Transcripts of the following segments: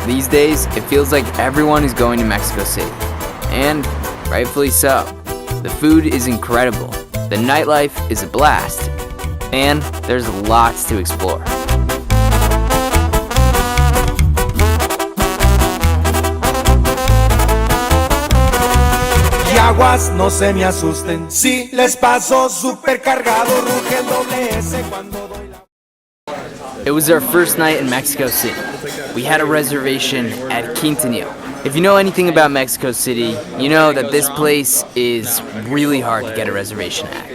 These days, it feels like everyone is going to Mexico City. And rightfully so. The food is incredible, the nightlife is a blast, and there's lots to explore. Aguas, no se me asusten, si les paso supercargado, ruge el doble S cuando doy la... It was our first night in Mexico City. We had a reservation at Quintonil. If you know anything about Mexico City, you know that this place is really hard to get a reservation at.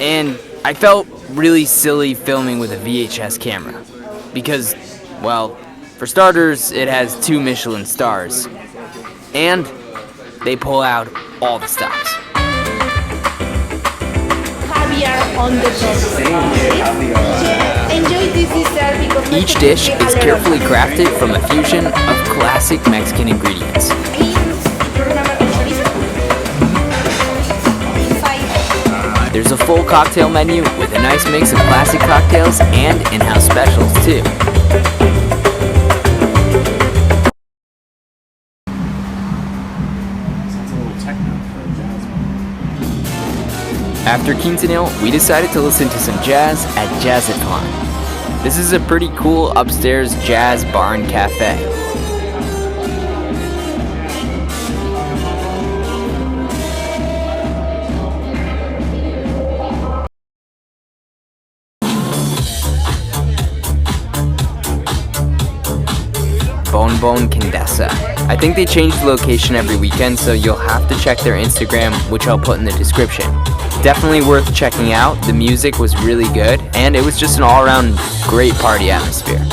And I felt really silly filming with a VHS camera. Because, well, for starters, it has 2 Michelin stars. And they pull out all the stops. Caviar on the top. Enjoy this dessert because each dish is carefully crafted from a fusion of classic Mexican ingredients. There's a full cocktail menu with a nice mix of classic cocktails and in-house specials too. After Quintonil, we decided to listen to some jazz at Jazzatlon. This is a pretty cool upstairs jazz bar and cafe. Bon Condessa. I think they change the location every weekend, so you'll have to check their Instagram, which I'll put in the description. Definitely worth checking out. The music was really good, and it was just an all-around great party atmosphere.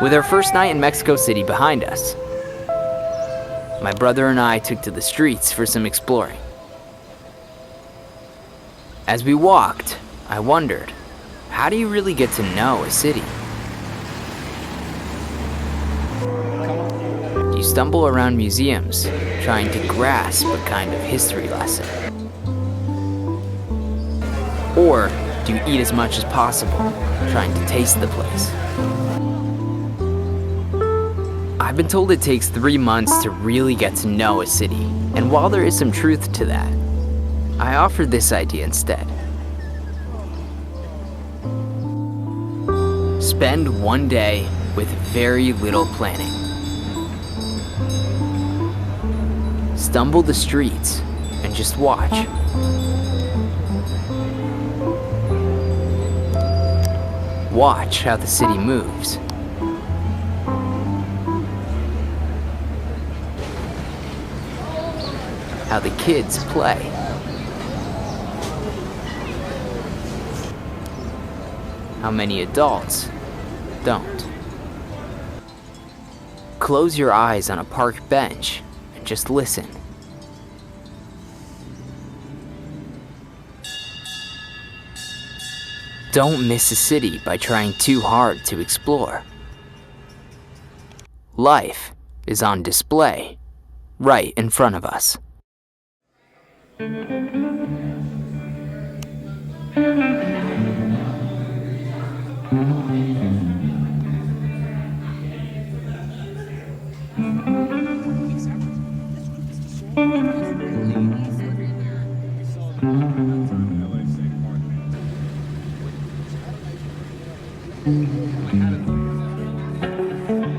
With our first night in Mexico City behind us, my brother and I took to the streets for some exploring. As we walked, I wondered, how do you really get to know a city? You stumble around museums, trying to grasp a kind of history lesson. Or do you eat as much as possible, trying to taste the place? I've been told it takes 3 months to really get to know a city, and while there is some truth to that, I offered this idea instead. Spend one day with very little planning. Stumble the streets and just watch. Watch how the city moves. How the kids play. How many adults don't. Close your eyes on a park bench and just listen. Don't miss a city by trying too hard to explore. Life is on display right in front of us.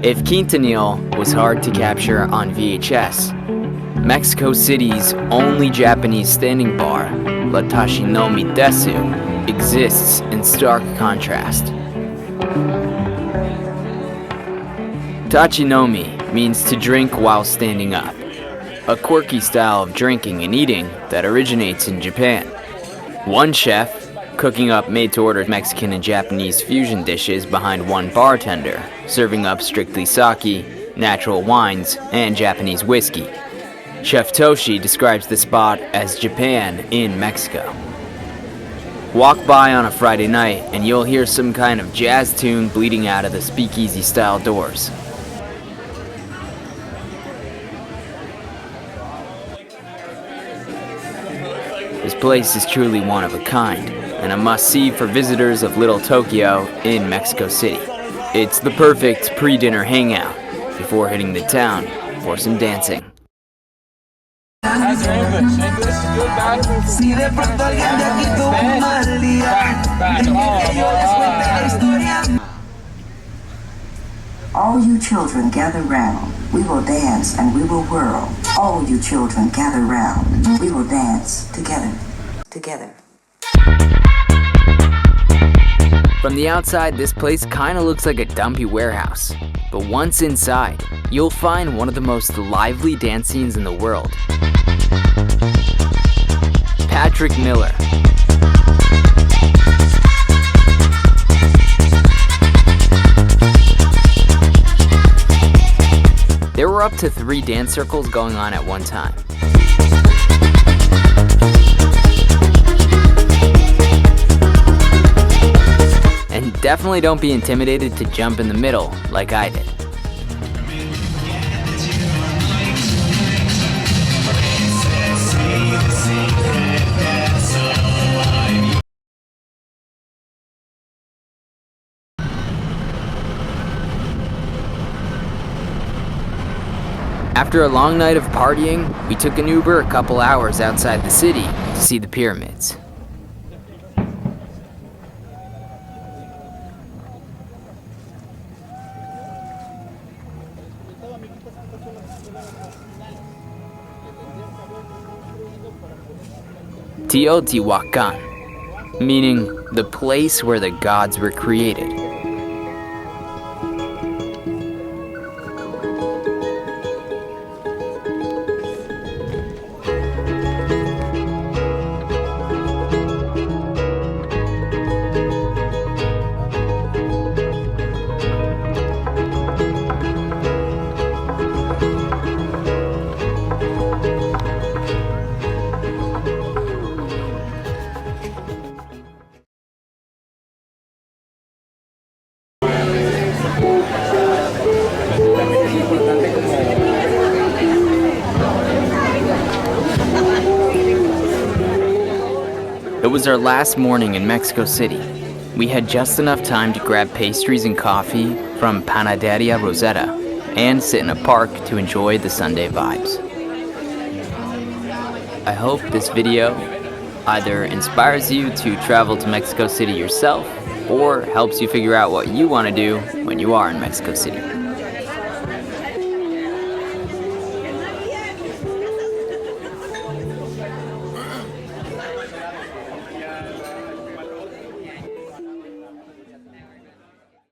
If Quintonil was hard to capture on VHS, Mexico City's only Japanese standing bar, La Tachinomi Desu, exists in stark contrast. Tachinomi means to drink while standing up, a quirky style of drinking and eating that originates in Japan. One chef cooking up made-to-order Mexican and Japanese fusion dishes behind one bartender, serving up strictly sake, natural wines, and Japanese whiskey. Chef Toshi describes the spot as Japan in Mexico. Walk by on a Friday night and you'll hear some kind of jazz tune bleeding out of the speakeasy-style doors. This place is truly one of a kind, and a must-see for visitors of Little Tokyo in Mexico City. It's the perfect pre-dinner hangout before hitting the town for some dancing. How's your English? English good, bad? All you children gather round. We will dance and we will whirl. All you children gather round. We will dance together. Together. From the outside, this place kinda looks like a dumpy warehouse. But once inside, you'll find one of the most lively dance scenes in the world. Patrick Miller. There were up to 3 dance circles going on at one time. And definitely don't be intimidated to jump in the middle like I did. After a long night of partying, we took an Uber a couple hours outside the city to see the pyramids. Teotihuacan, meaning the place where the gods were created. It was our last morning in Mexico City. We had just enough time to grab pastries and coffee from Panaderia Rosetta and sit in a park to enjoy the Sunday vibes. I hope this video either inspires you to travel to Mexico City yourself or helps you figure out what you want to do when you are in Mexico City.